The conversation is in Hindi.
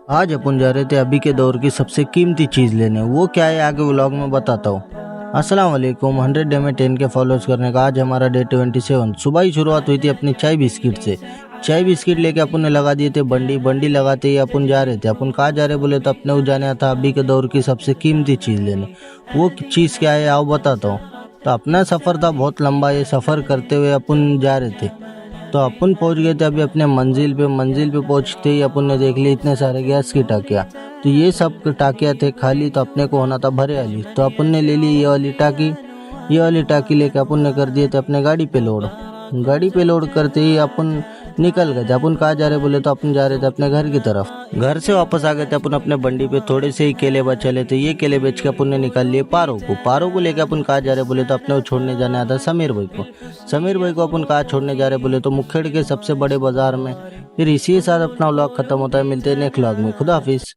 आज अपन जा रहे थे अभी के दौर की सबसे कीमती चीज़ लेने। वो क्या है आगे व्लॉग में बताता हूँ। अस्सलाम वालेकुम। 100 डे में 10 के फॉलोअर्स करने का आज हमारा डे 27। सुबह ही शुरुआत हुई थी अपनी चाय बिस्किट से। चाय बिस्किट लेके अपन ने लगा दिए थे बंडी। बंडी लगाते ही अपन जा रहे थे। अपन कहाँ जा रहे बोले तो अपने को जाना था अभी के दौर की सबसे कीमती चीज़ लेने। वो चीज़ क्या है आओ बताता हूँ। तो अपना सफ़र था बहुत लंबा। ये सफ़र करते हुए अपन जा रहे थे। तो अपन पहुंच गए थे अभी अपने मंजिल पे पहुंचते ही अपन ने देख लिया इतने सारे गैस की टाकियाँ। तो ये सब टाकियाँ थे खाली, तो अपने को होना था भरे वाली। तो अपन ने ले ली ये वाली टाकी। ये वाली टाकी लेके अपन ने कर दिए थे अपने गाड़ी पे लोड। गाड़ी पे लोड करते ही अपन निकल गए थे। अपन कहाँ जा रहे बोले तो अपन जा रहे थे अपने घर की तरफ। घर से वापस आ गए थे अपन अपने बंडी पे। थोड़े से ही केले बचे ले थे। ये केले बेच के अपन ने निकाल लिए पारो को लेके अपन कहाँ जा रहे बोले तो अपने को छोड़ने जाना था समीर भाई को। समीर भाई को अपन कहाँ छोड़ने जा रहे बोले तो मुखेड़ के सबसे बड़े बाजार में। फिर इसी के साथ अपना व्लॉग खत्म होता है। मिलते हैं नेक्स्ट व्लॉग में। खुदा हाफिज।